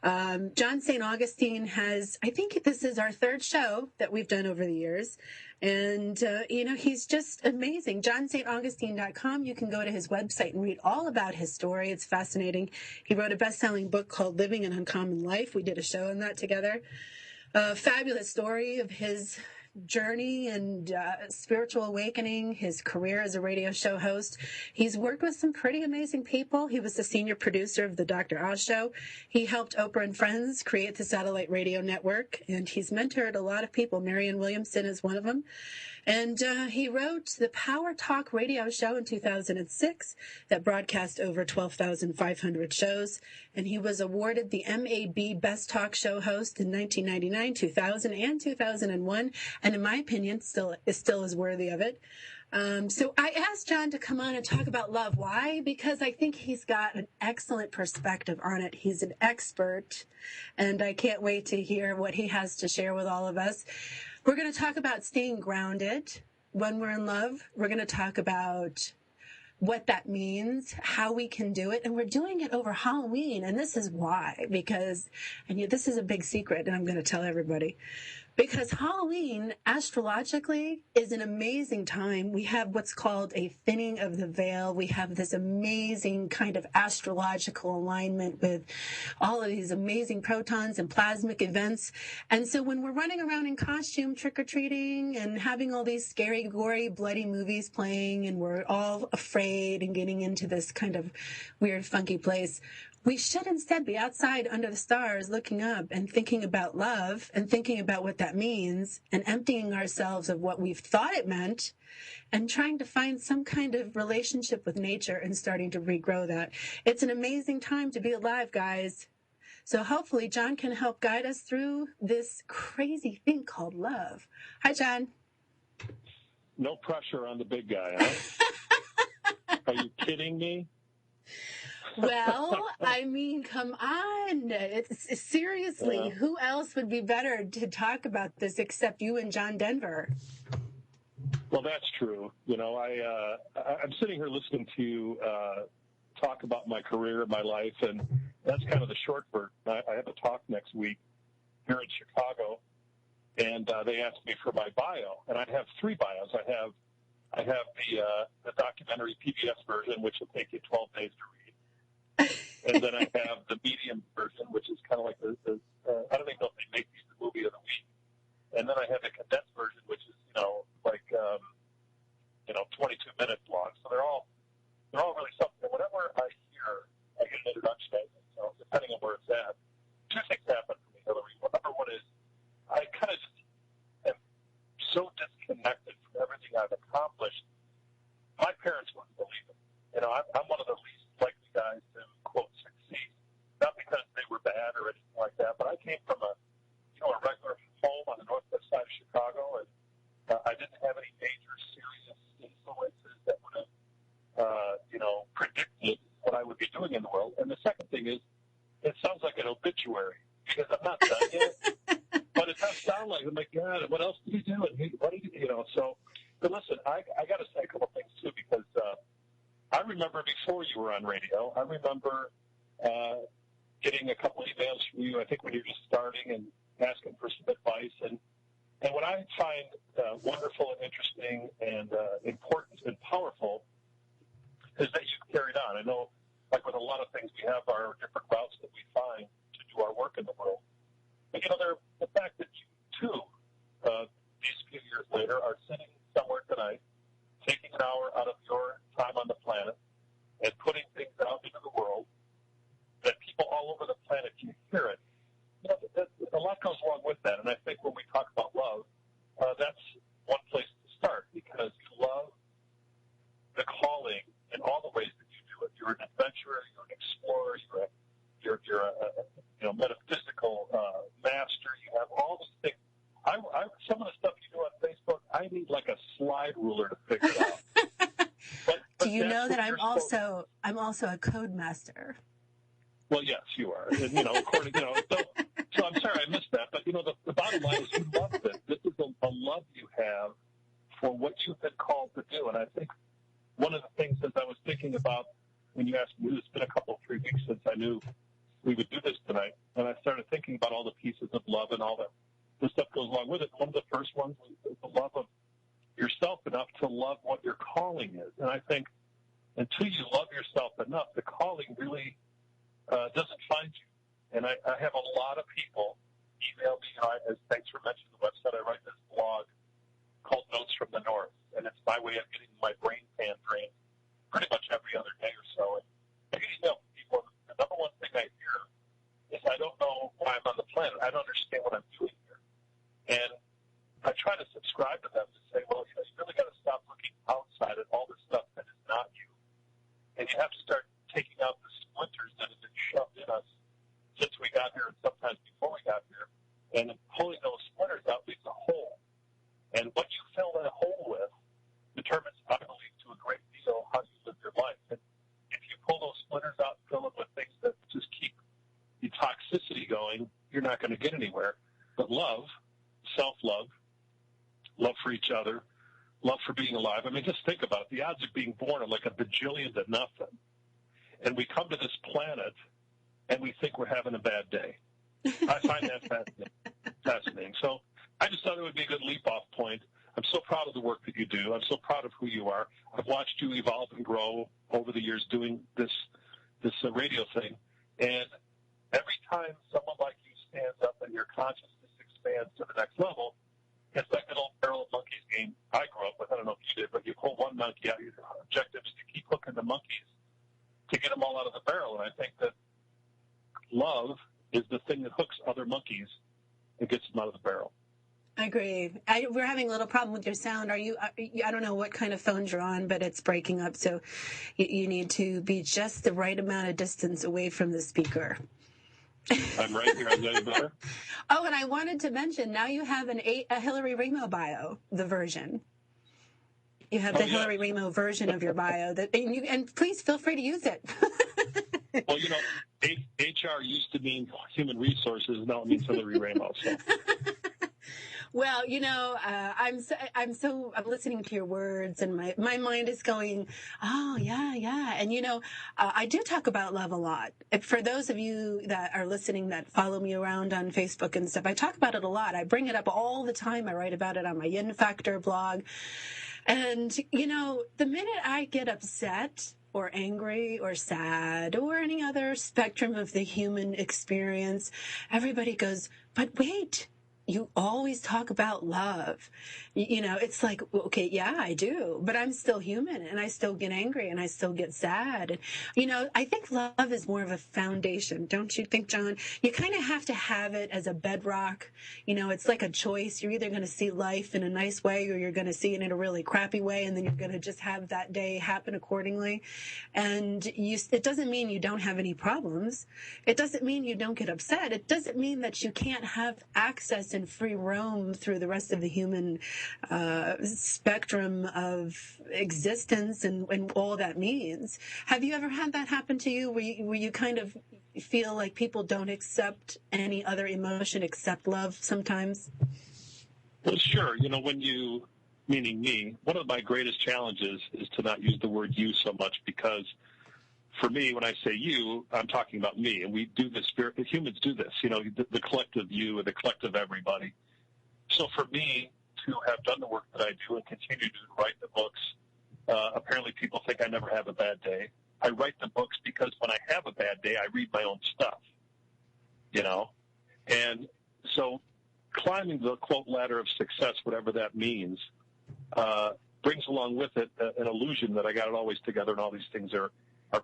John St. Augustine has, I think this is our third show that we've done over the years. And, he's just amazing. JohnStAugustine.com. You can go to his website and read all about his story. It's fascinating. He wrote a best-selling book called Living an Uncommon Life. We did a show on that together. A fabulous story of his journey and spiritual awakening, his career as a radio show host. He's worked with some pretty amazing people. He was the senior producer of the Dr. Oz Show. He helped Oprah and Friends create the satellite radio network, and he's mentored a lot of people. Marianne Williamson is one of them. And he wrote the Power Talk radio show in 2006 that broadcast over 12,500 shows. And he was awarded the MAB Best Talk Show Host in 1999, 2000, and 2001. And in my opinion, still is worthy of it. So I asked John to come on and talk about love. Why? Because I think he's got an excellent perspective on it. He's an expert, and I can't wait to hear what he has to share with all of us. We're going to talk about staying grounded when we're in love. We're going to talk about what that means, how we can do it, and we're doing it over Halloween, and this is why, because, and this is a big secret, and I'm going to tell everybody, because Halloween, astrologically, is an amazing time. We have what's called a thinning of the veil. We have this amazing kind of astrological alignment with all of these amazing protons and plasmic events. And so when we're running around in costume, trick-or-treating, and having all these scary, gory, bloody movies playing, and we're all afraid and getting into this kind of weird, funky place, we should instead be outside under the stars looking up and thinking about love and thinking about what that means and emptying ourselves of what we've thought it meant and trying to find some kind of relationship with nature and starting to regrow that. It's an amazing time to be alive, guys. So hopefully John can help guide us through this crazy thing called love. Hi, John. No pressure on the big guy, huh? Are you kidding me? Well, I mean, come on. It's seriously, who else would be better to talk about this except you and John Denver? Well, that's true. I'm sitting here listening to you talk about my career and my life, and that's kind of the short version. I have a talk next week here in Chicago, and they asked me for my bio, and I have 3 bios. I have the documentary PBS version, which will take you 12 days to read. And then I have the medium version, which is kind of like the I don't even know if they make these the movie of the week. And then I have the condensed version, which is 22 minutes long. So they're all really something. And whenever I hear I get an introduction, so depending on where it's at, 2 things happen for me, Hillary. Well, number one is I kind of just am so disconnected from everything I've accomplished. My parents wouldn't believe it. I'm one of the least likely guys to quote succeed, not because they were bad or anything like that, but I came from a regular home on the northwest side of Chicago, and I didn't have any major serious influences that would have predicted what I would be doing in the world. And the second thing is, it sounds like an obituary because I'm not done yet, but it does sound like, oh my God, what else did he do? And what did he, so. But listen, I got to say a couple things too, because I remember before you were on radio, I remember getting a couple emails from you, I think when you were just starting, and asking for some advice. And what I find wonderful and interesting and important and powerful is that you carried on. I know, like with a lot of things, we have our different routes that we find to do our work in the world. But, the fact that you, too, these few years later, are sitting somewhere tonight, taking an hour out of your time on the planet and putting things out into the world that people all over the planet can hear it. A lot goes along with that. And I think when we talk about love, that's one place to start, because you love the calling in all the ways that you do it. You're an adventurer, you're an explorer, you're a metaphysical master. You have all these things. Some of the stuff you do on Facebook, I need like a slide ruler to figure it out. But do you know that I'm also a code master? Well, yes, you are. And, according, so I'm sorry I missed that. But, the bottom line is you love this. This is a love you have for what you've been called to do. And I think one of the things, as I was thinking about when you asked me, it's been a couple, 3 weeks since I knew we would do this tonight, and I started thinking about all the pieces of love and all the stuff goes along with it. One of the first ones was the love of yourself enough to love what your calling is. And I think until you love yourself enough, the calling really doesn't find you. And I have a lot of people email me, as thanks for mentioning the website, I write this blog called Notes from the North, and it's my way of getting my brain pan drained pretty much every other day or so. And I get email from people, the number one thing I hear is I don't know why I'm on the planet. I don't understand what I'm doing here. And I try to subscribe to them to say, well, you really got to stop looking outside at all the stuff that is not you. And you have to start taking out the splinters that have been shoved in us since we got here and sometimes before we got here. And pulling those splinters out leaves a hole. And what you fill that hole with determines, I believe, to a great deal how you live your life. And if you pull those splinters out and fill them with things that just keep the toxicity going, you're not going to get anywhere. But love, self-love, love for each other, love for being alive. I mean, just think about it. The odds of being born are like a bajillion to nothing. And we come to this planet and we think we're having a bad day. I find that fascinating. So I just thought it would be a good leap-off point. I'm so proud of the work that you do. I'm so proud of who you are. I've watched you evolve and grow over the years doing this radio thing. And every time someone like you stands up and your consciousness expands to the next level, it's like that old barrel of monkeys game I grew up with. I don't know if you did, but you pull one monkey out. Your objective is to keep hooking the monkeys to get them all out of the barrel. And I think that love is the thing that hooks other monkeys and gets them out of the barrel. I agree. We're having a little problem with your sound. I don't know what kind of phones you're on, but it's breaking up. So you need to be just the right amount of distance away from the speaker. I'm right here. I'm getting better. Oh, and I wanted to mention, now you have a Hillary Raimo bio, the version. You have the Hillary Raimo version of your bio, and please feel free to use it. Well, HR used to mean human resources, now it means Hillary Raimo. So. Well, I'm listening to your words, and my mind is going, oh, yeah. And, I do talk about love a lot. For those of you that are listening that follow me around on Facebook and stuff, I talk about it a lot. I bring it up all the time. I write about it on my Yin Factor blog. And, the minute I get upset or angry or sad or any other spectrum of the human experience, everybody goes, but wait, you always talk about love. It's like, okay, yeah, I do, but I'm still human and I still get angry and I still get sad. And, I think love is more of a foundation. Don't you think, John? You kind of have to have it as a bedrock. It's like a choice. You're either going to see life in a nice way or you're going to see it in a really crappy way. And then you're going to just have that day happen accordingly. And it doesn't mean you don't have any problems. It doesn't mean you don't get upset. It doesn't mean that you can't have access and free roam through the rest of the human spectrum of existence and all that means. Have you ever had that happen to you where you kind of feel like people don't accept any other emotion except love sometimes? Well, sure. When you, meaning me, one of my greatest challenges is to not use the word you so much, because for me, when I say you, I'm talking about me, and we do this. Humans do this, the collective you and the collective everybody. So for me to have done the work that I do and continue to write the books, apparently people think I never have a bad day. I write the books because when I have a bad day, I read my own stuff, And so climbing the, quote, ladder of success, whatever that means, brings along with it an illusion that I got it always together and all these things are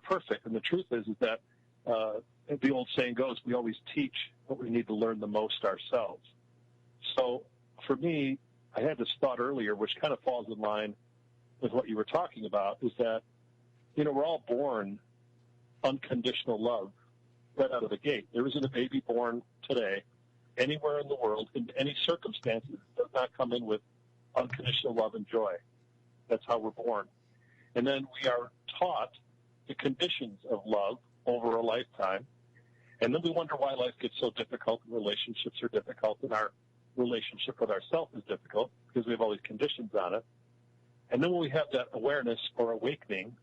perfect. And the truth is that the old saying goes, we always teach what we need to learn the most ourselves. So for me, I had this thought earlier, which kind of falls in line with what you were talking about, is that, we're all born unconditional love right out of the gate. There isn't a baby born today anywhere in the world, in any circumstances, that does not come in with unconditional love and joy. That's how we're born. And then we are taught the conditions of love over a lifetime. And then we wonder why life gets so difficult and relationships are difficult and our relationship with ourselves is difficult because we have all these conditions on it. And then when we have that awareness or awakening,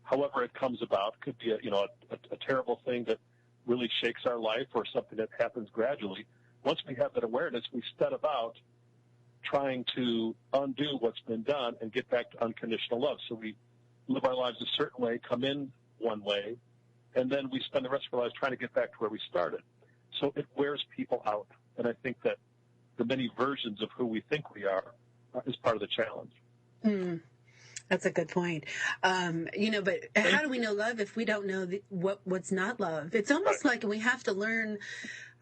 however it comes about, could be a terrible thing that really shakes our life or something that happens gradually, once we have that awareness, we set about trying to undo what's been done and get back to unconditional love. So we live our lives a certain way, come in one way, and then we spend the rest of our lives trying to get back to where we started. So it wears people out. And I think that the many versions of who we think we are is part of the challenge. That's a good point. But how do we know love if we don't know what's not love? It's almost like we have to learn.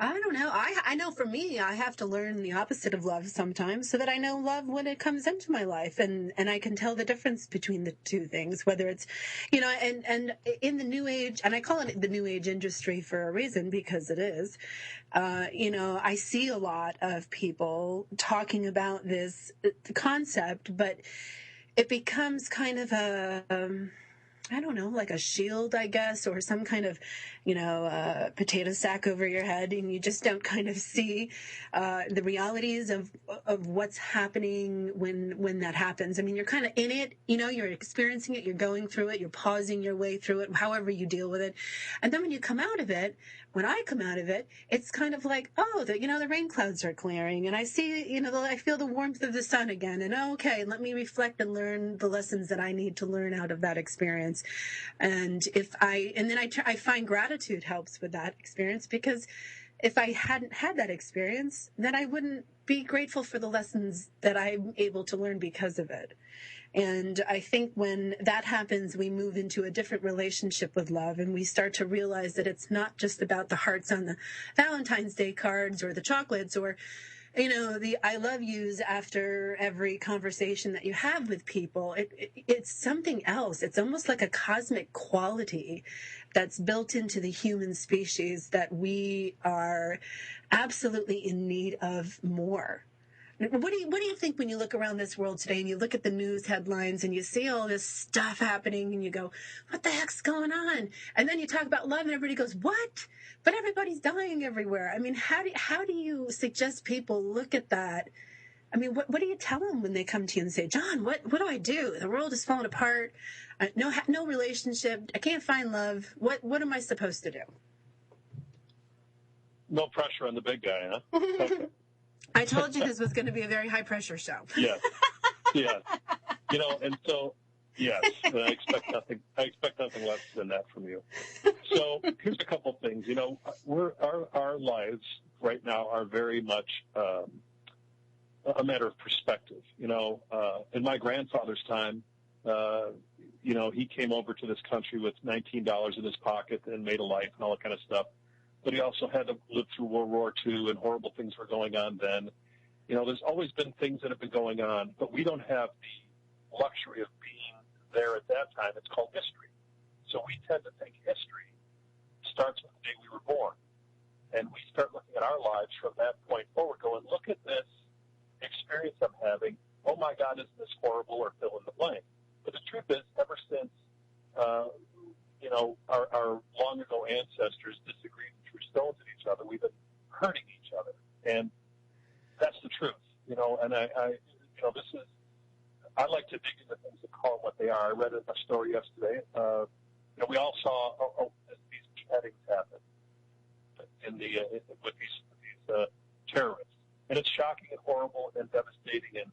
I don't know. I know for me, I have to learn the opposite of love sometimes so that I know love when it comes into my life, and I can tell the difference between the two things, whether it's, and in the new age, and I call it the new age industry for a reason, because it is, I see a lot of people talking about this concept, but it becomes kind of like a shield, I guess, or some kind of, potato sack over your head, and you just don't kind of see the realities of what's happening when that happens. I mean, you're kind of in it, you're experiencing it, you're going through it, you're pausing your way through it, however you deal with it. And then when you come out of it, when I come out of it, it's kind of like, the rain clouds are clearing, and I see, I feel the warmth of the sun again, and okay, let me reflect and learn the lessons that I need to learn out of that experience. And I find gratitude helps with that experience, because if I hadn't had that experience, then I wouldn't be grateful for the lessons that I'm able to learn because of it. And I think when that happens, we move into a different relationship with love, and we start to realize that it's not just about the hearts on the Valentine's Day cards or the chocolates or, the I love yous after every conversation that you have with people. It's something else. It's almost like a cosmic quality that's built into the human species that we are absolutely in need of more. What do you think when you look around this world today and you look at the news headlines and you see all this stuff happening and you go, what the heck's going on? And then you talk about love and everybody goes, what? But everybody's dying everywhere. I mean, how do you suggest people look at that? I mean, what do you tell them when they come to you and say, John, what do I do? The world is falling apart. No relationship. I can't find love. What am I supposed to do? No pressure on the big guy, huh? Okay. I told you this was going to be a very high-pressure show. Yes. And so, yes, and I expect nothing less than that from you. So here's a couple things. Our lives right now are very much a matter of perspective. In my grandfather's time, he came over to this country with $19 in his pocket and made a life and all that kind of stuff. But he also had to live through World War II, and horrible things were going on then. There's always been things that have been going on, but we don't have the luxury of being there at that time. It's called history. So we tend to think history starts with the day we were born. And we start looking at our lives from that point forward, going, look at this experience I'm having. Oh, my God, isn't this horrible, or fill in the blank. But the truth is, ever since, our long-ago ancestors disagreed and threw stones at each other, we've been hurting each other. And that's the truth, and I like to dig into things and call them what they are. I read a story yesterday. We all saw these beheadings happen with these terrorists, and it's shocking and horrible and devastating. And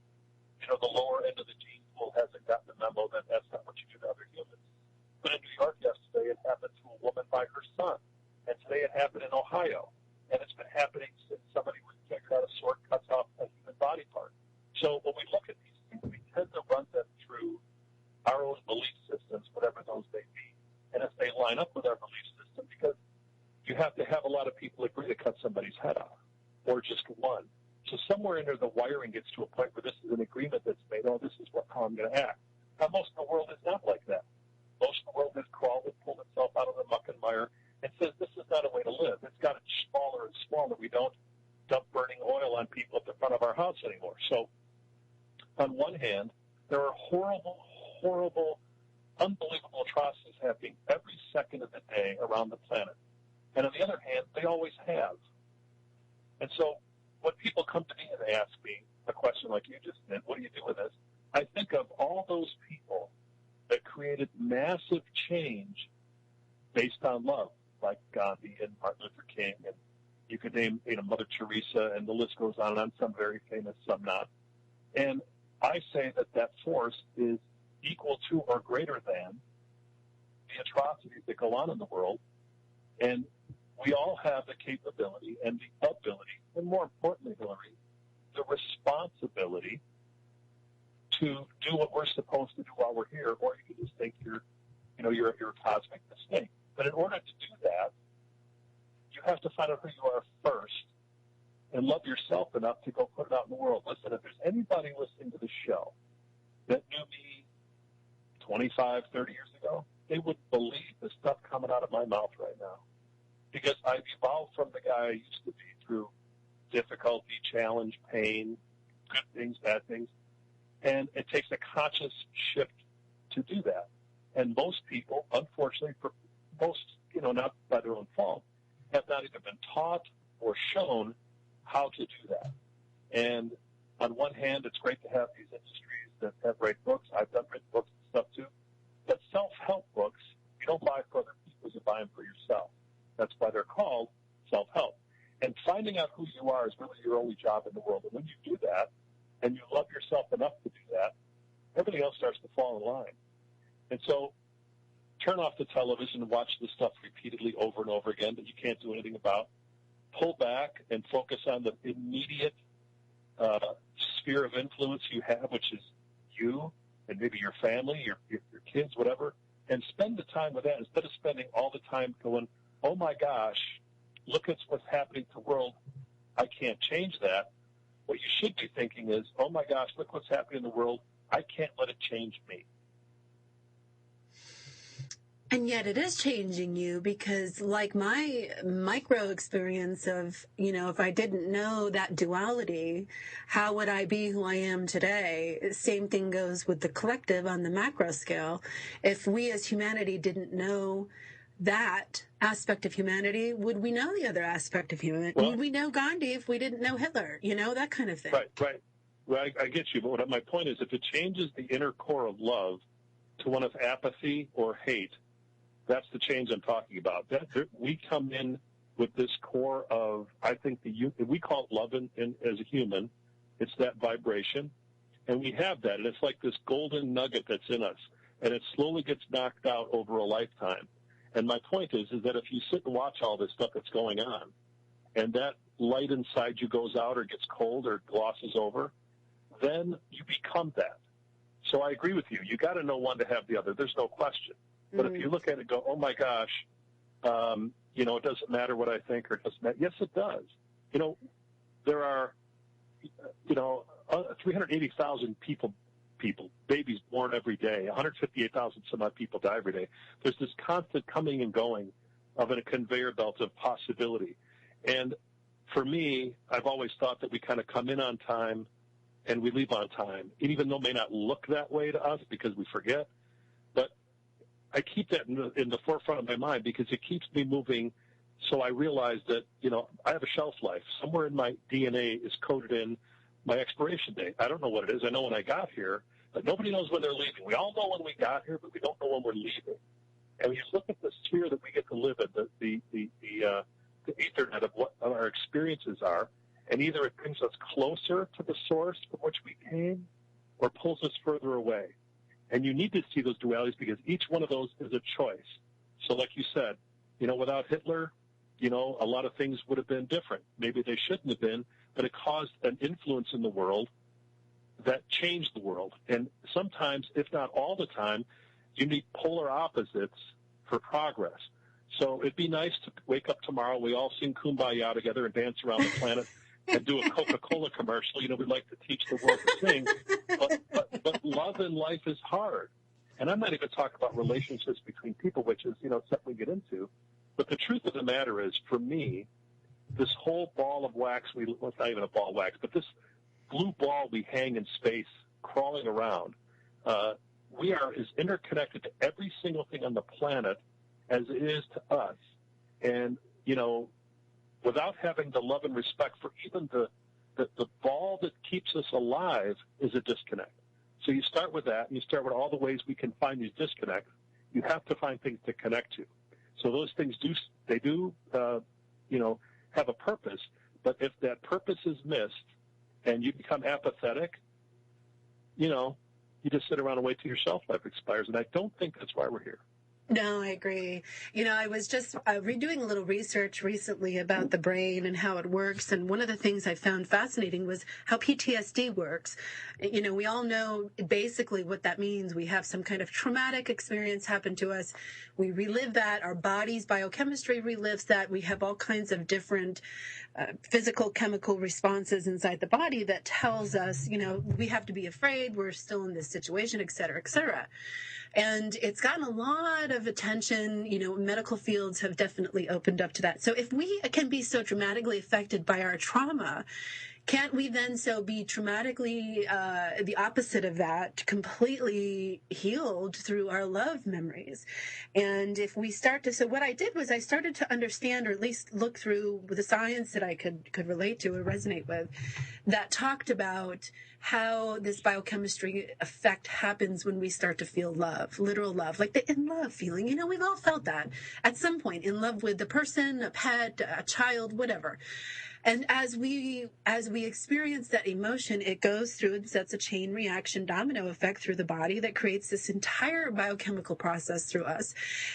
the lower end of the gene pool hasn't gotten the memo that that's not what you do to other humans. But in New York yesterday, it happened to a woman by her son, and today it happened in Ohio, and it's been happening since somebody had a sword cuts off a human body part. So when we look at these things, we tend to run them through our own belief systems, whatever those may be. And if they line up with our belief system, because you have to have a lot of people agree to cut somebody's head off, or just one. So somewhere in there, the wiring gets to a point where this is an agreement that's made, this is how I'm going to act. Now, most of the world is not like that. Most of the world has crawled and pulled itself out of the muck and mire and says this is not a way to live. It's gotten smaller and smaller. We don't dump burning oil on people at the front of our house anymore. So on one hand, there are horrible, horrible, unbelievable atrocities happening every second of the day around the planet. And on the other hand, they always have. And so when people come to me and ask me a question like you just did, what do you do with this? I think of all those people that created massive change based on love. like Gandhi and Martin Luther King, and you could name, Mother Teresa, and the list goes on and on, some very famous, some not. And I say that force is equal to or greater than the atrocities that go on in the world. And we all have the capability and the ability, and more importantly, Hillary, the responsibility to do what we're supposed to do while we're here, or you can just think you're a cosmic mistake. But in order to do that, you have to find out who you are first and love yourself enough to go put it out in the world. Listen, if there's anybody listening to the show that knew me 25, 30 years ago, they wouldn't believe the stuff coming out of my mouth right now. Because I've evolved from the guy I used to be through difficulty, challenge, pain, good things, bad things. And it takes a conscious shift to do that. And most people, unfortunately, for most, not by their own fault, have not either been taught or shown how to do that. And on one hand, it's great to have these industries that have great books. I've done written books and stuff too. But self-help books, you don't buy for other people, you buy them for yourself. That's why they're called self-help. And finding out who you are is really your only job in the world. And when you do that, and you love yourself enough to do that, everything else starts to fall in line. And so turn off the television and watch this stuff repeatedly over and over again that you can't do anything about. Pull back and focus on the immediate sphere of influence you have, which is you and maybe your family, your kids, whatever, and spend the time with that instead of spending all the time going, oh, my gosh, look at what's happening to the world. I can't change that. What you should be thinking is, oh, my gosh, look what's happening in the world. I can't let it change me. And yet it is changing you, because like my micro experience of, if I didn't know that duality, how would I be who I am today? Same thing goes with the collective on the macro scale. If we as humanity didn't know that aspect of humanity, would we know the other aspect of humanity? Well, would we know Gandhi if we didn't know Hitler? That kind of thing. Right. Well, I get you, but my point is, if it changes the inner core of love to one of apathy or hate, that's the change I'm talking about. We come in with this core of, I think, we call it love as a human. It's that vibration, and we have that, and it's like this golden nugget that's in us, and it slowly gets knocked out over a lifetime. And my point is that if you sit and watch all this stuff that's going on, and that light inside you goes out or gets cold or glosses over, then you become that. So I agree with you. You got to know one to have the other. There's no question. But if you look at it and go, oh, my gosh, it doesn't matter what I think, or it doesn't matter. Yes, it does. There are, 380,000 babies born every day, 158,000 some odd people die every day. There's this constant coming and going of a conveyor belt of possibility. And for me, I've always thought that we kind of come in on time and we leave on time, even though it may not look that way to us because we forget. But I keep that in the forefront of my mind because it keeps me moving. So I realize that, I have a shelf life. Somewhere in my DNA is coded in my expiration date. I don't know what it is. I know when I got here, but nobody knows when they're leaving. We all know when we got here, but we don't know when we're leaving. And when you look at the sphere that we get to live in, the Ethernet of what our experiences are, and either it brings us closer to the source from which we came or pulls us further away. And you need to see those dualities because each one of those is a choice. So like you said, without Hitler, a lot of things would have been different. Maybe they shouldn't have been, but it caused an influence in the world that changed the world. And sometimes, if not all the time, you need polar opposites for progress. So it'd be nice to wake up tomorrow, we all sing Kumbaya together and dance around the planet and do a Coca-Cola commercial. We'd like to teach the world to sing. But love in life is hard. And I'm not even talking about relationships between people, which is, something we get into. But the truth of the matter is, for me, this whole ball of wax, well, it's not even a ball of wax, but this blue ball we hang in space crawling around, we are as interconnected to every single thing on the planet as it is to us. And, without having the love and respect for even the ball that keeps us alive is a disconnect. So you start with that, and you start with all the ways we can find these disconnects. You have to find things to connect to. So those things do have a purpose. But if that purpose is missed and you become apathetic, you just sit around and wait till your shelf life expires. And I don't think that's why we're here. No, I agree. I was just redoing a little research recently about the brain and how it works. And one of the things I found fascinating was how PTSD works. We all know basically what that means. We have some kind of traumatic experience happen to us. We relive that. Our body's biochemistry relives that. We have all kinds of different physical, chemical responses inside the body that tells us, we have to be afraid. We're still in this situation, et cetera, et cetera. And it's gotten a lot of attention. Medical fields have definitely opened up to that. So if we can be so dramatically affected by our trauma, can't we then be traumatically the opposite of that, completely healed through our love memories? And if we start to, so what I did was I started to understand, or at least look through the science that I could relate to or resonate with, that talked about how this biochemistry effect happens when we start to feel love, literal love, like the in love feeling. We've all felt that at some point, in love with the person, a pet, a child, whatever. And as we experience that emotion, it goes through and sets a chain reaction domino effect through the body that creates this entire biochemical process through us.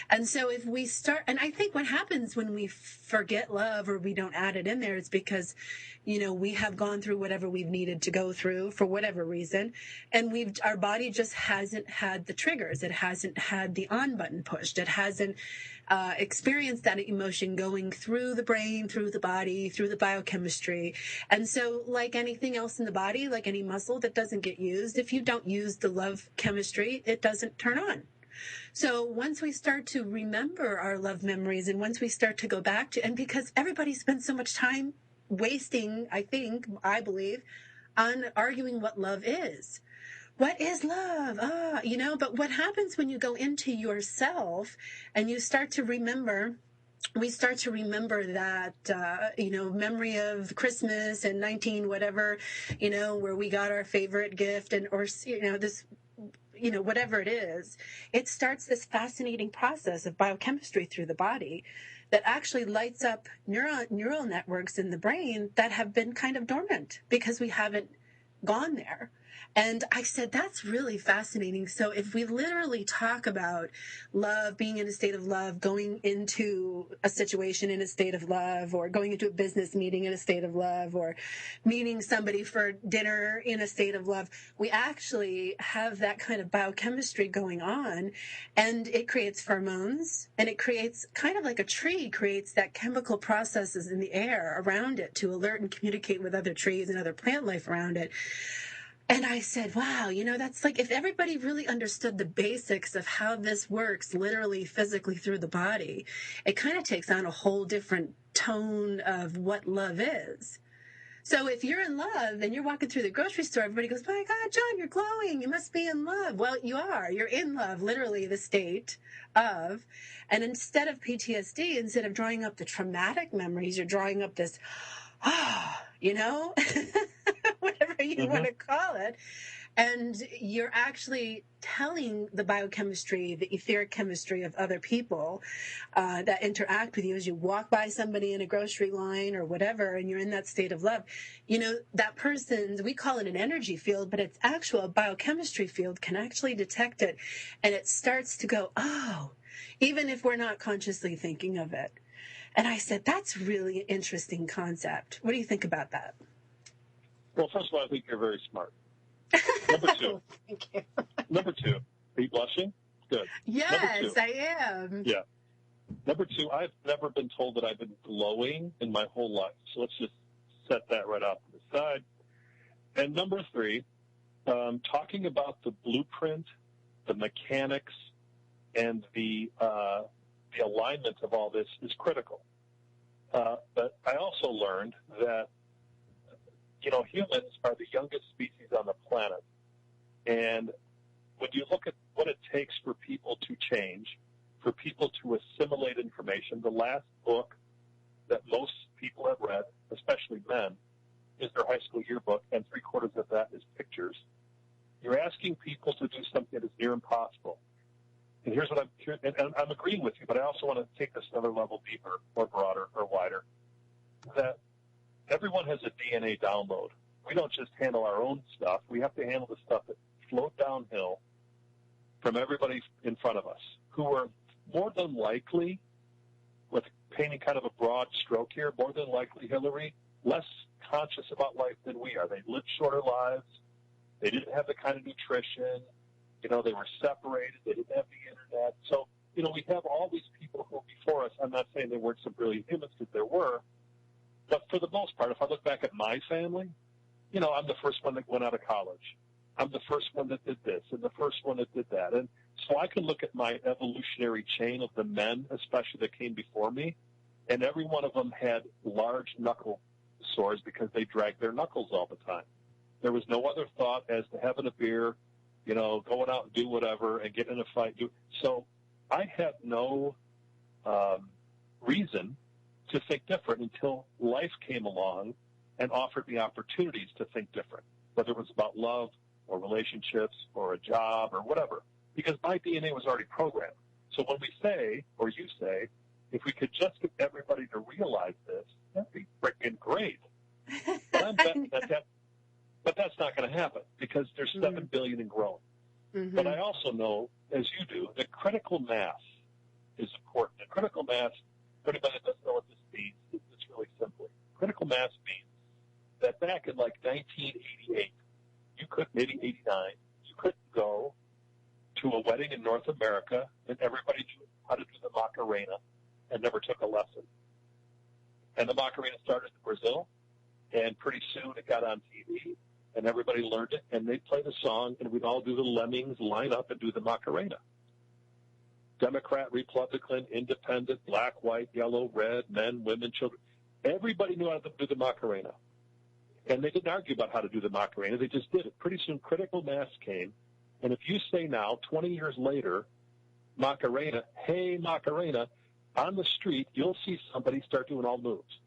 And so if we start, and I think what happens when we forget love or we don't add it in there is because, we have gone through whatever we've needed to go through for whatever reason. And our body just hasn't had the triggers. It hasn't had the on button pushed. It hasn't experienced that emotion going through the brain, through the body, through the biochemistry. And so like anything else in the body, like any muscle that doesn't get used, if you don't use the love chemistry, it doesn't turn on. So once we start to remember our love memories, and once we start to go back to, and because everybody spends so much time wasting, I believe, on arguing what love is. What is love? But what happens when you go into yourself and you start to remember, we start to remember that, memory of Christmas and 19 whatever, where we got our favorite gift whatever it is, it starts this fascinating process of biochemistry through the body that actually lights up neural networks in the brain that have been kind of dormant because we haven't gone there. And I said, that's really fascinating. So if we literally talk about love, being in a state of love, going into a situation in a state of love, or going into a business meeting in a state of love, or meeting somebody for dinner in a state of love, we actually have that kind of biochemistry going on, and it creates pheromones, and it creates kind of like a tree creates that chemical processes in the air around it to alert and communicate with other trees and other plant life around it. And I said, wow, that's like if everybody really understood the basics of how this works, literally, physically through the body, it kind of takes on a whole different tone of what love is. So if you're in love and you're walking through the grocery store, everybody goes, my God, John, you're glowing. You must be in love. Well, you are. You're in love, literally the state of. And instead of PTSD, instead of drawing up the traumatic memories, you're drawing up this, whatever you want to call it. And you're actually telling the biochemistry, the etheric chemistry of other people that interact with you as you walk by somebody in a grocery line or whatever, and you're in that state of love. That person's, we call it an energy field, but its actual biochemistry field can actually detect it. And it starts to go, oh, even if we're not consciously thinking of it. And I said, that's really an interesting concept. What do you think about that? Well, first of all, I think you're very smart. Number two. Thank you. Number two. Are you blushing? Good. Yes, I am. Yeah. Number two, I've never been told that I've been glowing in my whole life. So let's just set that right off to the side. And number three, talking about the blueprint, the mechanics, and the alignment of all this is critical. But I also learned that humans are the youngest species on the planet. And when you look at what it takes for people to change, for people to assimilate information, the last book that most people have read, especially men, is their high school yearbook, and 3/4 of that is pictures. You're asking people to do something that is near impossible. and here's what I'm agreeing with you, but I also want to take this another level deeper or broader or wider, that everyone has a DNA download. We don't just handle our own stuff. We have to handle the stuff that float downhill from everybody in front of us, who are more than likely, with painting kind of a broad stroke here, more than likely, Hillary, less conscious about life than we are. They lived shorter lives. They didn't have the kind of nutrition. They were separated. They didn't have the internet. So, we have all these people who are before us. I'm not saying they weren't some brilliant humans, because there were. But for the most part, if I look back at my family, I'm the first one that went out of college. I'm the first one that did this and the first one that did that. And so I can look at my evolutionary chain of the men, especially that came before me, and every one of them had large knuckle sores because they dragged their knuckles all the time. There was no other thought as to having a beer, going out and do whatever and get in a fight. So I had no reason to think different until life came along and offered me opportunities to think different, whether it was about love or relationships or a job or whatever, because my DNA was already programmed. So when we say, or you say, if we could just get everybody to realize this, that'd be freaking great. But I'm betting but that's not going to happen, because there's 7 billion and growing. Mm-hmm. But I also know, as you do, that critical mass is important. And critical mass, for anybody that doesn't know what this means, it's really simply. Critical mass means that back in like 1988, you could, maybe 89, you couldn't go to a wedding in North America and everybody knew how to do the Macarena and never took a lesson. And the Macarena started in Brazil, and pretty soon it got on TV, and everybody learned it, and they'd play the song, and we'd all do the lemmings, line up, and do the Macarena. Democrat, Republican, independent, black, white, yellow, red, men, women, children. Everybody knew how to do the Macarena. And they didn't argue about how to do the Macarena. They just did it. Pretty soon critical mass came, and if you say now, 20 years later, Macarena, hey, Macarena, on the street, you'll see somebody start doing all moves.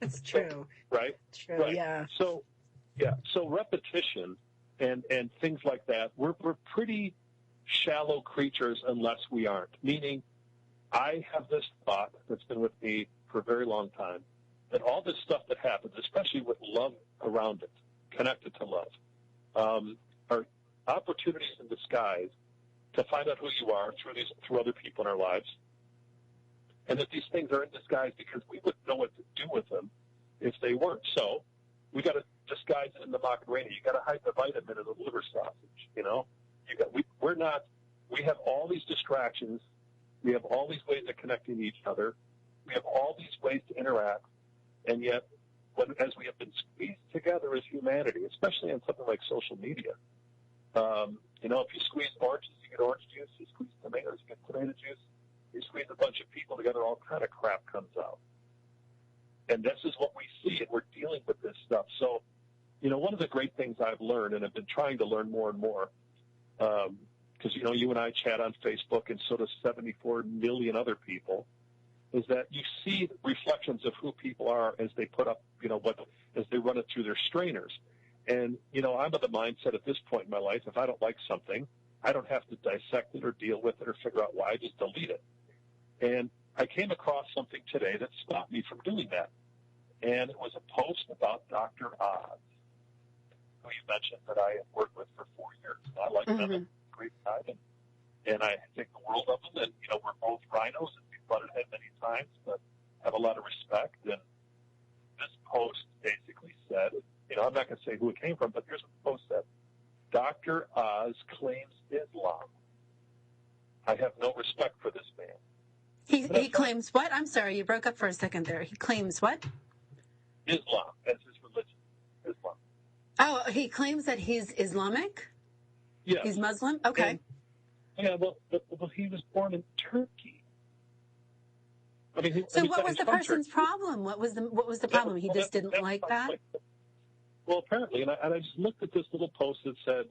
That's true. Right? True, right. Yeah. So repetition and things like that, we're pretty shallow creatures unless we aren't. Meaning, I have this thought that's been with me for a very long time, that all this stuff that happens, especially with love around it, connected to love, are opportunities in disguise to find out who you are through other people in our lives, and that these things are in disguise because we wouldn't know what to do with them if they weren't. So we got to disguise it in the Macarena. You got to hide the vitamin in the liver sausage. We have all these distractions. We have all these ways of connecting to each other. We have all these ways to interact, and yet, as we have been squeezed together as humanity, especially on something like social media, if you squeeze oranges, you get orange juice. You squeeze tomatoes, you get tomato juice. You squeeze a bunch of people together, all kind of crap comes out. And this is what we see, and we're dealing with this stuff. So, one of the great things I've learned, and I've been trying to learn more and more, because, you and I chat on Facebook, and so does 74 million other people, is that you see reflections of who people are as they put up, as they run it through their strainers. And, I'm of the mindset at this point in my life, if I don't like something, I don't have to dissect it or deal with it or figure out why. I just delete it. And I came across something today that stopped me from doing that. And it was a post about Dr. Oz, who you mentioned that I have worked with for 4 years. I like them, great guy, and I think the world of them. And, we're both rhinos, and we've butted head many times, but have a lot of respect. And this post basically said, I'm not going to say who it came from, but here's what the post said. Dr. Oz claims Islam. I have no respect for this man. He claims what? I'm sorry, you broke up for a second there. He claims what? Islam, as his religion, Islam. Oh, he claims that he's Islamic? Yes. He's Muslim? Okay. Well, he was born in Turkey. What was the person's problem? What was the problem? He just didn't like that? Well, apparently, and I just looked at this little post that said,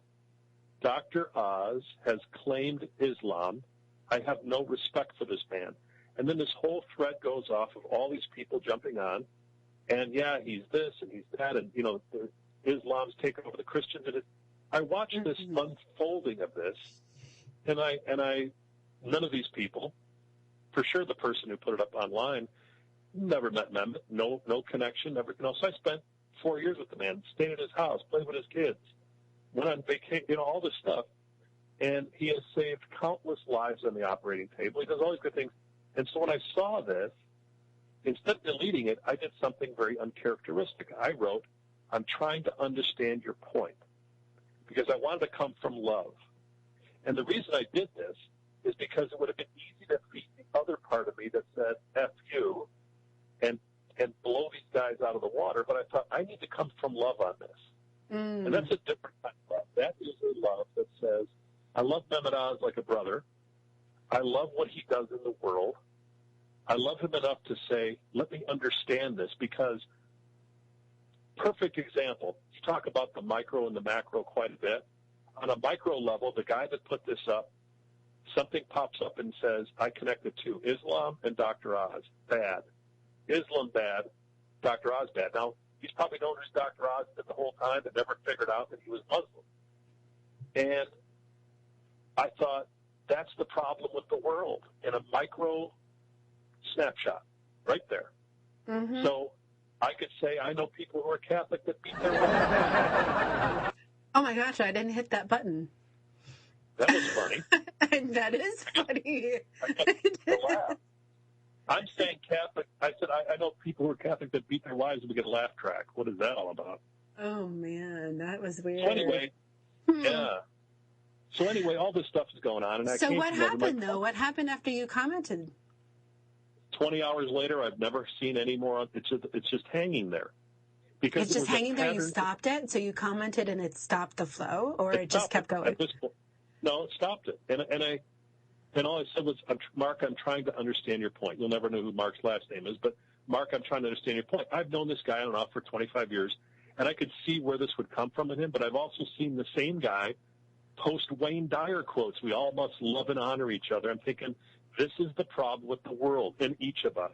Dr. Oz has claimed Islam. I have no respect for this man. And then this whole thread goes off of all these people jumping on, and he's this and he's that, and, Islam's taken over the Christians. And I watched this unfolding of this, And none of these people, for sure the person who put it up online, never met them, no connection, never, so I spent 4 years with the man, stayed at his house, played with his kids, went on vacation, all this stuff. And he has saved countless lives on the operating table. He does all these good things. And so when I saw this, instead of deleting it, I did something very uncharacteristic. I wrote, I'm trying to understand your point, because I wanted to come from love. And the reason I did this is because it would have been easy to defeat the other part of me that said, F you, and blow these guys out of the water. But I thought, I need to come from love on this. And that's a different kind of love. That is a love that says, I love Mehmet Oz like a brother. I love what he does in the world. I love him enough to say, let me understand this, because perfect example, you talk about the micro and the macro quite a bit. On a micro level, the guy that put this up, something pops up and says, I connect the two, Islam and Dr. Oz, bad. Islam bad, Dr. Oz bad. Now, he's probably known as Dr. Oz the whole time and never figured out that he was Muslim. And I thought, that's the problem with the world in a micro snapshot right there. Mm-hmm. So I could say I know people who are Catholic that beat their wives. Oh, my gosh, I didn't hit that button. That was funny. And that is funny. Laugh. I'm saying Catholic. I said I know people who are Catholic that beat their wives and we get a laugh track. What is that all about? Oh, man, that was weird. So anyway, yeah. So anyway, all this stuff is going on. And so what happened, though? What happened after you commented? 20 hours later, I've never seen any more. It's just hanging there. Because it's just hanging there. You stopped it? So you commented and it stopped the flow? Or it just kept going? No, it stopped it. And all I said was, Mark, I'm trying to understand your point. You'll never know who Mark's last name is, but Mark, I'm trying to understand your point. I've known this guy on and off for 25 years, and I could see where this would come from in him, but I've also seen the same guy post Wayne Dyer quotes. We all must love and honor each other. I'm thinking, this is the problem with the world in each of us.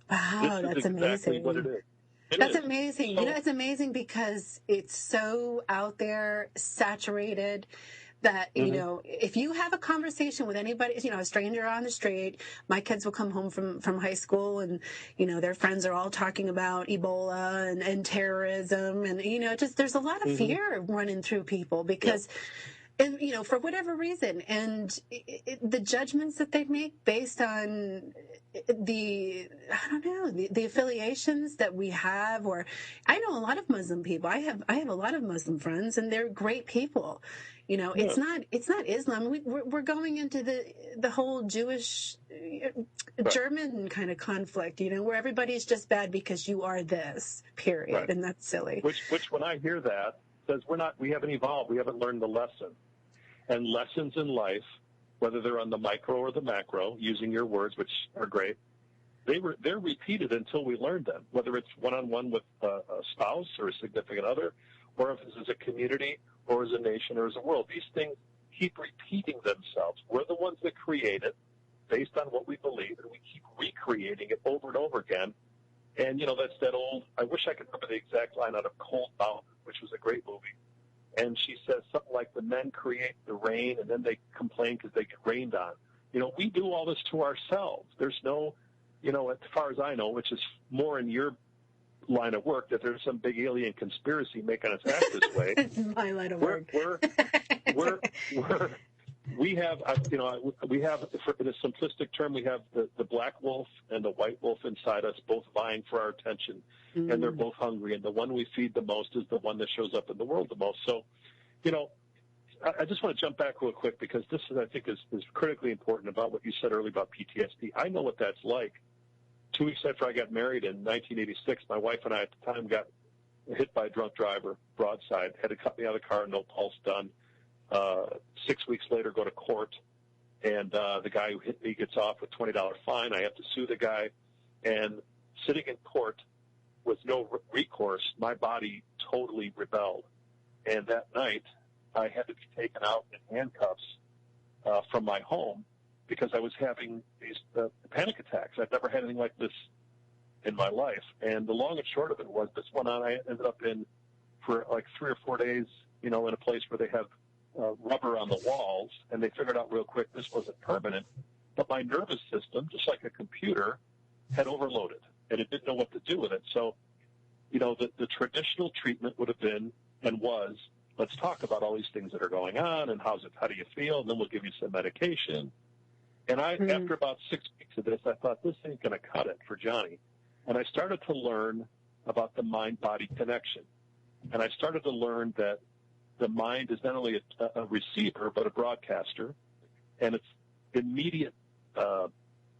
Wow, that's exactly amazing. What it is. That's amazing. So, it's amazing because it's so out there, saturated, that, if you have a conversation with anybody, a stranger on the street, my kids will come home from high school and, their friends are all talking about Ebola and terrorism. And, just there's a lot of fear running through people because, and, for whatever reason, and the judgments that they make based on the affiliations that we have, or I know a lot of Muslim people. I have a lot of Muslim friends, and they're great people. It's not Islam. We're going into the whole Jewish German kind of conflict, where everybody's just bad because you are this, period, right. And that's silly. Which when I hear that, says we haven't evolved, we haven't learned the lesson. And lessons in life, whether they're on the micro or the macro, using your words, which are great, they're repeated until we learn them, whether it's one-on-one with a spouse or a significant other, or if it's as a community or as a nation or as a world. These things keep repeating themselves. We're the ones that create it based on what we believe, and we keep recreating it over and over again. And, that's that old, I wish I could remember the exact line out of Cold Mountain, which was a great movie. And she says something like, the men create the rain, and then they complain because they get rained on. We do all this to ourselves. There's no, as far as I know, which is more in your line of work, that there's some big alien conspiracy making us act this way. It's my line of work. We have, in a simplistic term, we have the black wolf and the white wolf inside us, both vying for our attention, and they're both hungry. And the one we feed the most is the one that shows up in the world the most. So, I just want to jump back real quick because this is, I think, is critically important about what you said earlier about PTSD. I know what that's like. 2 weeks after I got married in 1986, my wife and I at the time got hit by a drunk driver, broadside, had to cut me out of the car, no pulse done. 6 weeks later, go to court, and the guy who hit me gets off with $20 fine. I have to sue the guy, and sitting in court with no recourse, my body totally rebelled. And that night, I had to be taken out in handcuffs from my home because I was having these panic attacks. I've never had anything like this in my life. And the long and short of it was, this went on. I ended up in for like 3 or 4 days, in a place where they have rubber on the walls, and they figured out real quick this wasn't permanent. But my nervous system, just like a computer, had overloaded, and it didn't know what to do with it. So, the traditional treatment would have been and was, let's talk about all these things that are going on and how do you feel, and then we'll give you some medication. And after about 6 weeks of this, I thought, this ain't going to cut it for Johnny. And I started to learn about the mind-body connection. And I started to learn that the mind is not only a receiver, but a broadcaster. And its immediate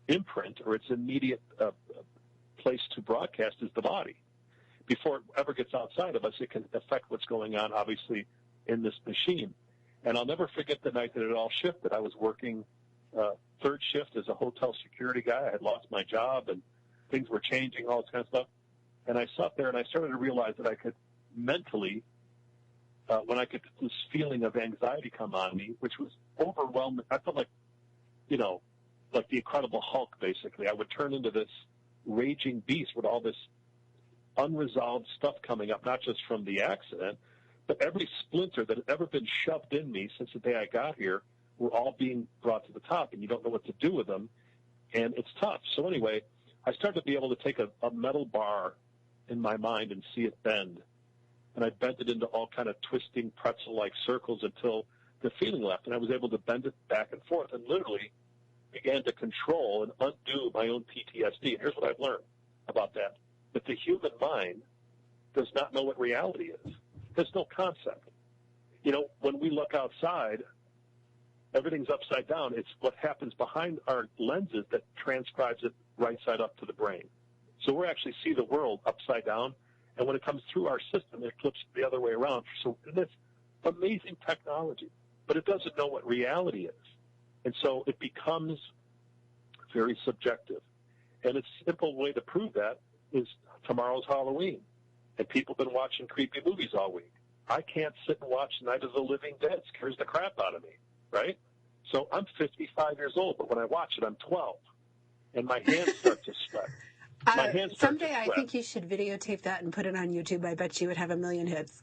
imprint, or its immediate place to broadcast, is the body. Before it ever gets outside of us, it can affect what's going on, obviously, in this machine. And I'll never forget the night that it all shifted. I was working third shift as a hotel security guy. I had lost my job, and things were changing, all this kind of stuff. And I sat there, and I started to realize that I could mentally, when I get this feeling of anxiety come on me, which was overwhelming. I felt like, like the Incredible Hulk, basically. I would turn into this raging beast with all this unresolved stuff coming up, not just from the accident, but every splinter that had ever been shoved in me since the day I got here were all being brought to the top, and you don't know what to do with them, and it's tough. So anyway, I started to be able to take a metal bar in my mind and see it bend, and I bent it into all kind of twisting pretzel-like circles until the feeling left, and I was able to bend it back and forth and literally began to control and undo my own PTSD. And here's what I've learned about that the human mind does not know what reality is. There's no concept. When we look outside, everything's upside down. It's what happens behind our lenses that transcribes it right side up to the brain. So we actually see the world upside down, and when it comes through our system, it flips the other way around. So it's amazing technology, but it doesn't know what reality is. And so it becomes very subjective. And a simple way to prove that is tomorrow's Halloween, and people have been watching creepy movies all week. I can't sit and watch Night of the Living Dead. It scares the crap out of me, right? So I'm 55 years old, but when I watch it, I'm 12, and my hands start to sweat. Someday I think you should videotape that and put it on YouTube. I bet you would have 1 million hits.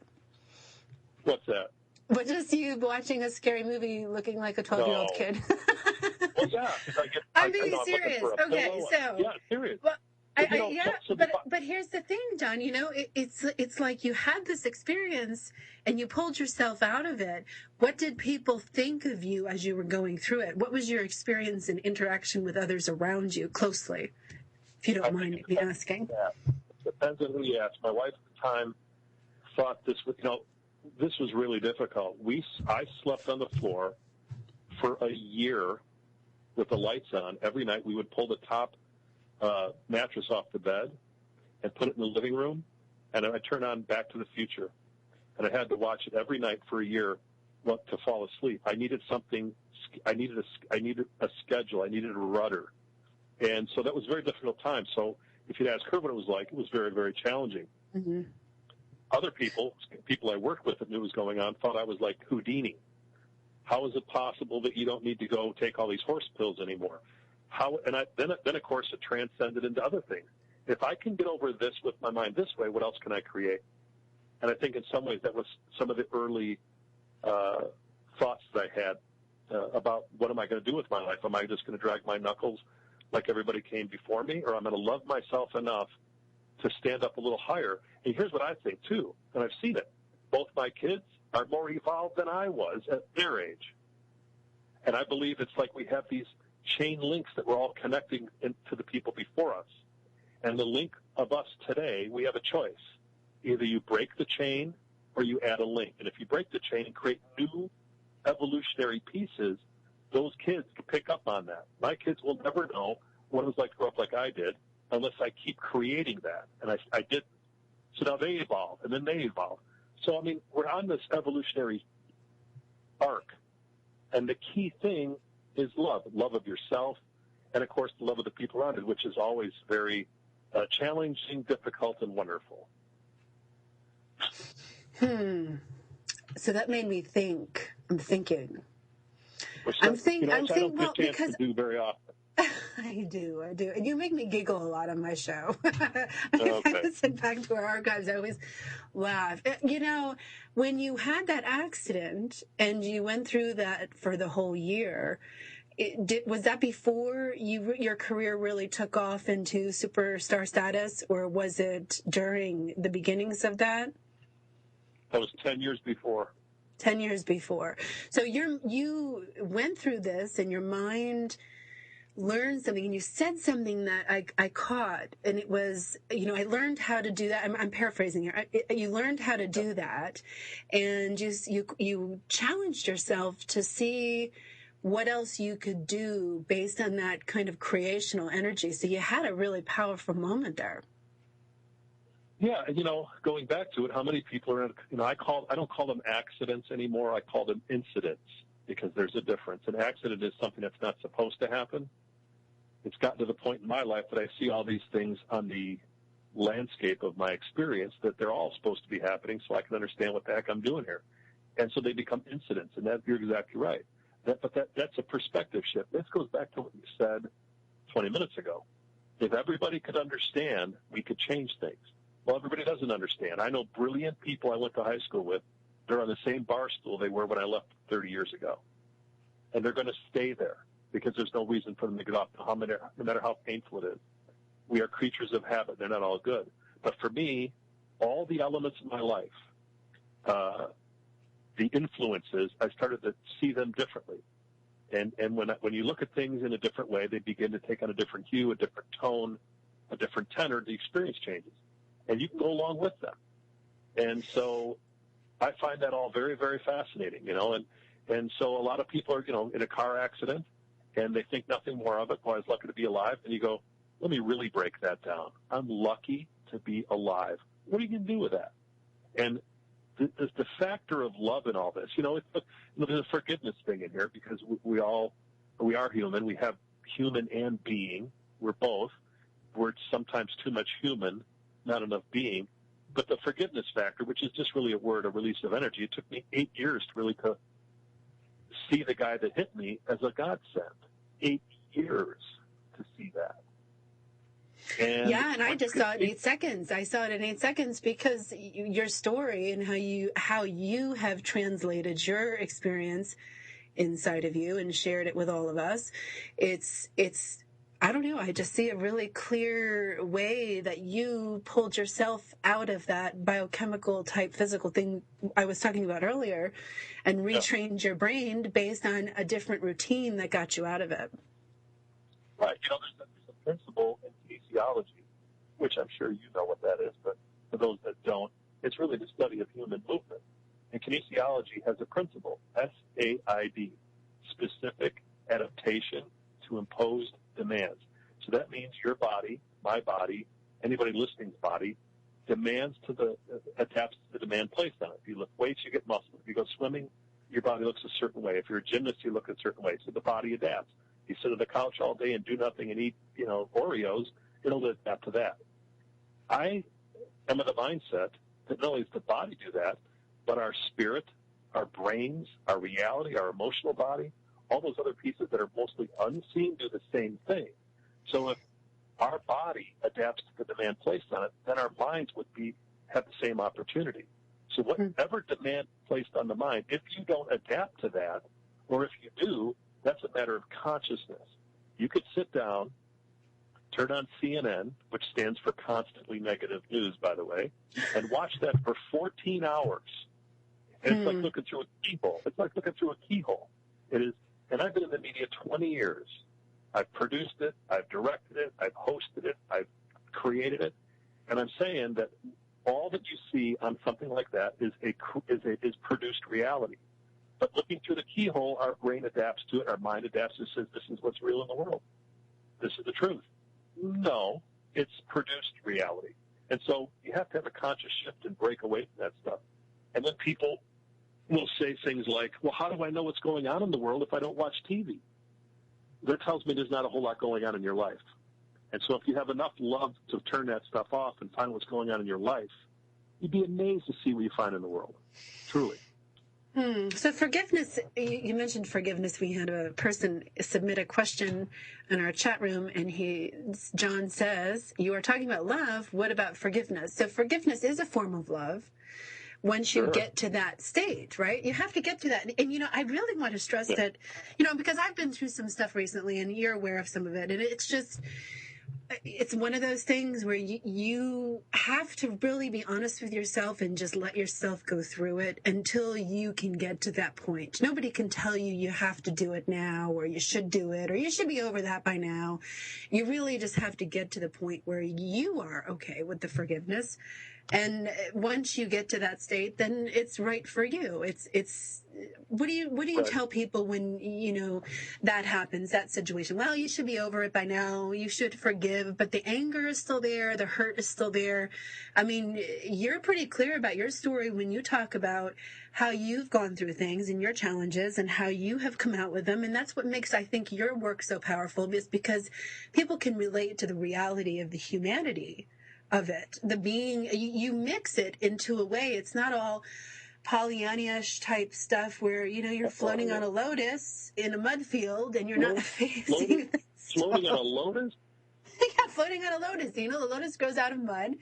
What's that? But just you watching a scary movie looking like a 12-year-old kid. Well, yeah. I'm being serious. Okay, so. Yeah, serious. Well, but here's the thing, Don. It's like you had this experience and you pulled yourself out of it. What did people think of you as you were going through it? What was your experience and interaction with others around you closely, if you don't mind me asking? Yeah, depends on who you ask. My wife at the time thought this was really difficult. I slept on the floor for a year with the lights on. Every night we would pull the top mattress off the bed and put it in the living room, and I turn on Back to the Future, and I had to watch it every night for a year to fall asleep. I needed something. I needed a schedule. I needed a rudder, and so that was a very difficult time. So if you'd ask her what it was like, it was very, very challenging. Mm-hmm. Other people I worked with that knew what was going on, thought I was like Houdini. How is it possible that you don't need to go take all these horse pills anymore? Then of course it transcended into other things. If I can get over this with my mind this way, what else can I create? And I think in some ways that was some of the early thoughts that I had about what am I going to do with my life? Am I just going to drag my knuckles like everybody came before me, or I'm going to love myself enough to stand up a little higher? And here's what I think too, and I've seen it. Both my kids are more evolved than I was at their age. And I believe it's like we have these chain links that we're all connecting to the people before us. And the link of us today, we have a choice. Either you break the chain or you add a link. And if you break the chain and create new evolutionary pieces, those kids can pick up on that. My kids will never know what it was like to grow up like I did unless I keep creating that. And I did. So now they evolve, and then they evolve. So, I mean, we're on this evolutionary arc. And the key thing is love of yourself, and, of course, the love of the people around it, which is always very challenging, difficult, and wonderful. So that made me think. I'm thinking. I don't get a chance to do very often. I do. And you make me giggle a lot on my show. I Okay. listen back to our archives. I always laugh. You know, when you had that accident and you went through that for the whole year, was that before your career really took off into superstar status, or was it during the beginnings of that? That was 10 years before. 10 years before. So you went through this and your mind learned something, and you said something that I caught, and it was, I learned how to do that. I'm paraphrasing here. You learned how to do that, and you challenged yourself to see what else you could do based on that kind of creational energy. So you had a really powerful moment there. Yeah, going back to it, how many people are in, I don't call them accidents anymore. I call them incidents, because there's a difference. An accident is something that's not supposed to happen. It's gotten to the point in my life that I see all these things on the landscape of my experience that they're all supposed to be happening, so I can understand what the heck I'm doing here. And so they become incidents, and you're exactly right. That's a perspective shift. This goes back to what you said 20 minutes ago. If everybody could understand, we could change things. Well, everybody doesn't understand. I know brilliant people I went to high school with. They're on the same bar stool they were when I left 30 years ago. And they're going to stay there because there's no reason for them to get off, no matter how painful it is. We are creatures of habit. They're not all good. But for me, all the elements of my life, the influences, I started to see them differently. And when you look at things in a different way, they begin to take on a different hue, a different tone, a different tenor. The experience changes. And you can go along with them. And so I find that all very, very fascinating, And so a lot of people are, in a car accident, and they think nothing more of it. Well, I was lucky to be alive. And you go, let me really break that down. I'm lucky to be alive. What are you going to do with that? And the factor of love in all this, there's a forgiveness thing in here, because we are human. We have human and being. We're both. We're sometimes too much human, not enough being. But the forgiveness factor, which is just really a release of energy, it took me 8 years to see the guy that hit me as a godsend. 8 years to see that. And I just saw it in 8 seconds. I saw it in 8 seconds because your story and how you have translated your experience inside of you and shared it with all of us. It's I don't know. I just see a really clear way that you pulled yourself out of that biochemical type physical thing I was talking about earlier and retrained your brain based on a different routine that got you out of it. Right. There's a principle in kinesiology, which I'm sure you know what that is, but for those that don't, it's really the study of human movement. And kinesiology has a principle, SAID, specific adaptation to imposed demands. So that means your body, my body, anybody listening's body, adapts to the demand placed on it. If you lift weights, you get muscle. If you go swimming, your body looks a certain way. If you're a gymnast, you look a certain way. So the body adapts. You sit on the couch all day and do nothing and eat, Oreos, it'll adapt to that. I am of the mindset that not only does the body do that, but our spirit, our brains, our reality, our emotional body, all those other pieces that are mostly unseen do the same thing. So if our body adapts to the demand placed on it, then our minds would have the same opportunity. So whatever demand placed on the mind, if you don't adapt to that, or if you do, that's a matter of consciousness. You could sit down, turn on CNN, which stands for constantly negative news, by the way, and watch that for 14 hours. And it's like looking through a keyhole. It is, and I've been in the media 20 years. I've produced it, I've directed it, I've hosted it, I've created it, and I'm saying that all that you see on something like that is produced reality. But looking through the keyhole, our brain adapts to it, our mind adapts and says, this is what's real in the world. This is the truth. No, it's produced reality. And so you have to have a conscious shift and break away from that stuff. And then people will say things like, well, how do I know what's going on in the world if I don't watch TV? That tells me there's not a whole lot going on in your life. And so if you have enough love to turn that stuff off and find what's going on in your life, you'd be amazed to see what you find in the world, truly. So forgiveness, you mentioned forgiveness. We had a person submit a question in our chat room, and John says, you are talking about love. What about forgiveness? So forgiveness is a form of love once you get to that stage, right? You have to get to that. And, I really want to stress that, because I've been through some stuff recently, and you're aware of some of it. And it's one of those things where you have to really be honest with yourself and just let yourself go through it until you can get to that point. Nobody can tell you have to do it now, or you should do it, or you should be over that by now. You really just have to get to the point where you are okay with the forgiveness. And once you get to that state, then it's right for you. What do you tell people when, that happens, that situation? Well, you should be over it by now. You should forgive, but the anger is still there. The hurt is still there. I mean, you're pretty clear about your story when you talk about how you've gone through things and your challenges and how you have come out with them. And that's what makes, I think, your work so powerful, is because people can relate to the reality of the humanity of it. You mix it into a way. It's not all Pollyanna-ish type stuff where, you're floating on a lotus in a mud field and you're not facing floating on a lotus? Yeah, floating on a lotus. The lotus grows out of mud.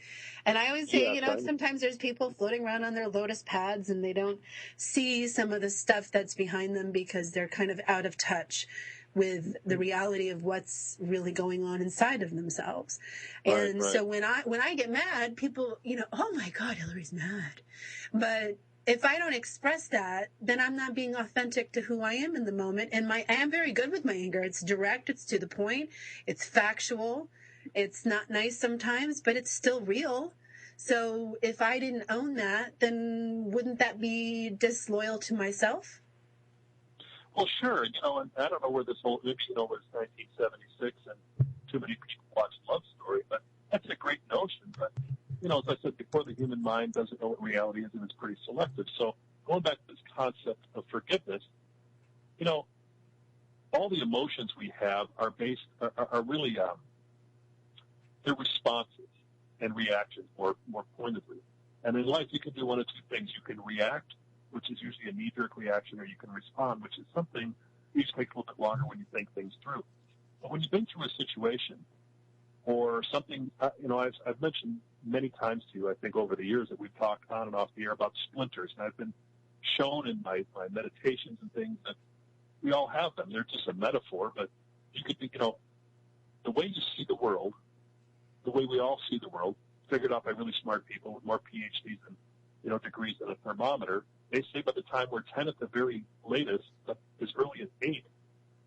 And I always say, sometimes there's people floating around on their lotus pads and they don't see some of the stuff that's behind them because they're kind of out of touch with the reality of what's really going on inside of themselves. And so when I get mad, people, oh my God, Hillary's mad. But if I don't express that, then I'm not being authentic to who I am in the moment. And I am very good with my anger. It's direct, it's to the point, it's factual, it's not nice sometimes, but it's still real. So if I didn't own that, then wouldn't that be disloyal to myself? Well, sure. And I don't know where this whole, maybe it was 1976 and too many people watched Love Story, but that's a great notion. But, as I said before, the human mind doesn't know what reality is, and it's pretty selective. So going back to this concept of forgiveness, all the emotions we have are really, they're responses and reactions more pointedly. And in life, you can do one of two things. You can react, which is usually a knee-jerk reaction, or you can respond, which is something usually takes a little bit longer when you think things through. But when you've been through a situation or something, I've mentioned many times to you, I think over the years that we've talked on and off the air about splinters, and I've been shown in my meditations and things that we all have them. They're just a metaphor, but you could be, the way you see the world, the way we all see the world, figured out by really smart people with more PhDs and, degrees than a thermometer. They say by the time we're 10 at the very latest, as early as 8,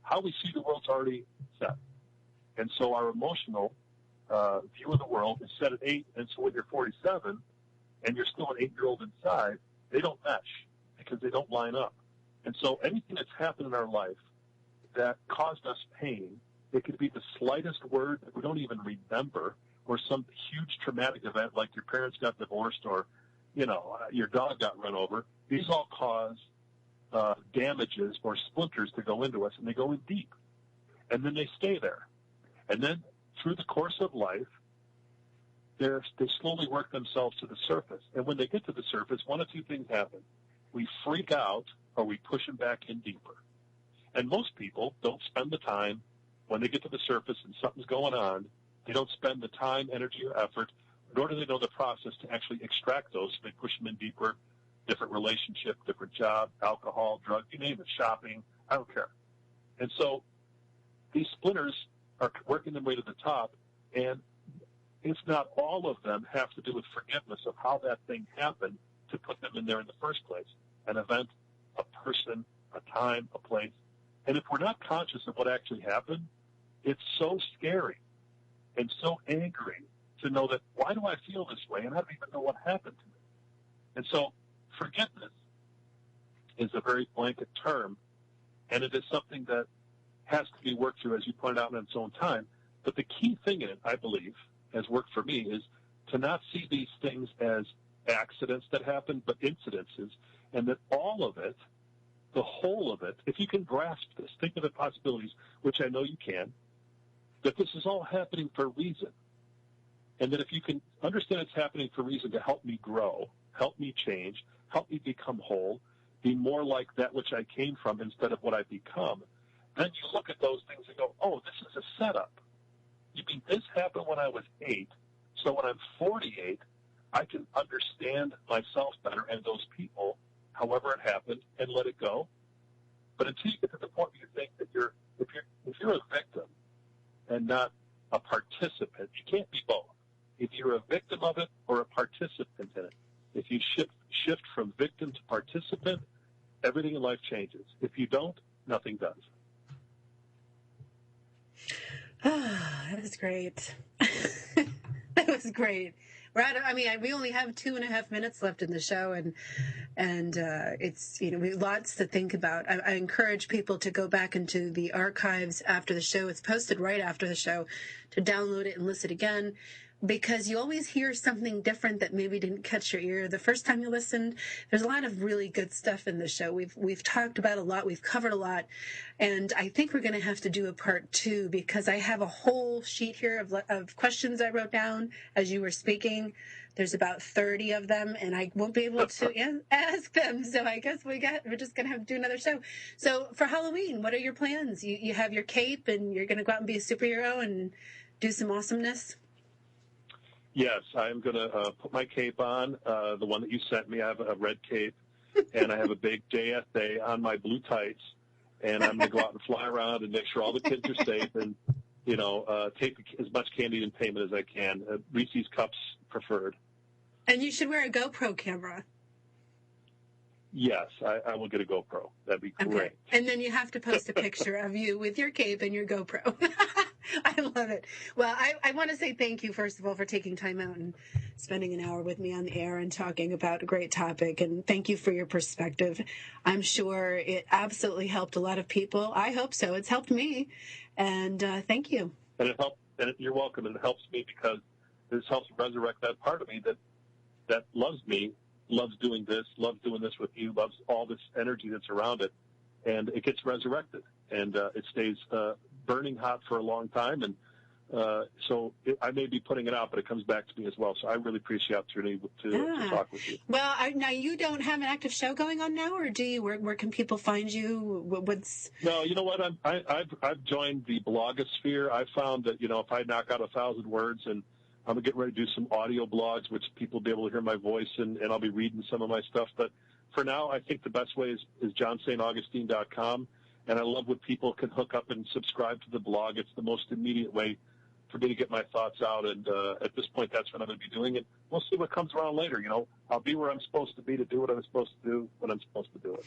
how we see the world's already set. And so our emotional view of the world is set at 8, and so when you're 47 and you're still an 8-year-old inside, they don't mesh because they don't line up. And so anything that's happened in our life that caused us pain, it could be the slightest word that we don't even remember, or some huge traumatic event like your parents got divorced or, your dog got run over. These all cause damages or splinters to go into us, and they go in deep. And then they stay there. And then through the course of life, they slowly work themselves to the surface. And when they get to the surface, one of two things happen. We freak out or we push them back in deeper. And most people don't spend the time when they get to the surface and something's going on. They don't spend the time, energy, or effort, nor do they know the process to actually extract those. So they push them in deeper, different relationship, different job, alcohol, drug, you name it, shopping, I don't care. And so these splinters are working their way to the top, and it's not all of them have to do with forgiveness of how that thing happened to put them in there in the first place. An event, a person, a time, a place. And if we're not conscious of what actually happened, it's so scary and so angry to know that, why do I feel this way? And I don't even know what happened to me. And so forgiveness is a very blanket term, and it is something that has to be worked through, as you pointed out, in its own time. But the key thing in it, I believe, has worked for me, is to not see these things as accidents that happen, but incidences, and that all of it, the whole of it, if you can grasp this, think of the possibilities, which I know you can, that this is all happening for a reason. And that if you can understand it's happening for a reason to help me grow, help me change, help me become whole, be more like that which I came from instead of what I've become, then you look at those things and go, oh, this is a setup. You mean this happened when I was 8, so when I'm 48, I can understand myself better and those people, however it happened, and let it go. But until you get to the point where you think that if you're a victim and not a participant, you can't be both. If you're a victim of it or a participant in it, if you shift from victim to participant, everything in life changes. If you don't, nothing does. That was great. That was great. We only have 2.5 minutes left in the show, and it's, we have lots to think about. I encourage people to go back into the archives after the show. It's posted right after the show, to download it and listen again, because you always hear something different that maybe didn't catch your ear the first time you listened. There's a lot of really good stuff in the show. We've talked about a lot. We've covered a lot. And I think we're going to have to do a part 2, because I have a whole sheet here of questions I wrote down as you were speaking. There's about 30 of them, and I won't be able to ask them. So I guess we're just going to have to do another show. So for Halloween, what are your plans? You have your cape, and you're going to go out and be a superhero and do some awesomeness? Yes, I'm going to put my cape on, the one that you sent me. I have a red cape, and I have a big JSA on my blue tights, and I'm going to go out and fly around and make sure all the kids are safe and, take as much candy and payment as I can. Reese's Cups preferred. And you should wear a GoPro camera. Yes, I will get a GoPro. That'd be great. Okay. And then you have to post a picture of you with your cape and your GoPro. I love it. Well, I want to say thank you, first of all, for taking time out and spending an hour with me on the air and talking about a great topic. And thank you for your perspective. I'm sure it absolutely helped a lot of people. I hope so. It's helped me. And thank you. And it helped. And you're welcome. And it helps me because this helps resurrect that part of me that loves me, loves doing this with you, loves all this energy that's around it. And it gets resurrected. And it stays burning hot for a long time, and I may be putting it out, but it comes back to me as well. So I really appreciate the opportunity to talk with you. Well, now you don't have an active show going on now, or do you? Where can people find you? No, you know what? I've joined the blogosphere. I found that if I knock out 1,000 words, and I'm gonna get ready to do some audio blogs, which people will be able to hear my voice, and I'll be reading some of my stuff. But for now, I think the best way is johnstaugustine.com. And I love when people can hook up and subscribe to the blog. It's the most immediate way for me to get my thoughts out. And at this point, that's what I'm going to be doing. And we'll see what comes around later. I'll be where I'm supposed to be to do what I'm supposed to do when I'm supposed to do it.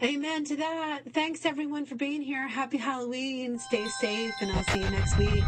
Amen to that. Thanks, everyone, for being here. Happy Halloween. Stay safe, and I'll see you next week.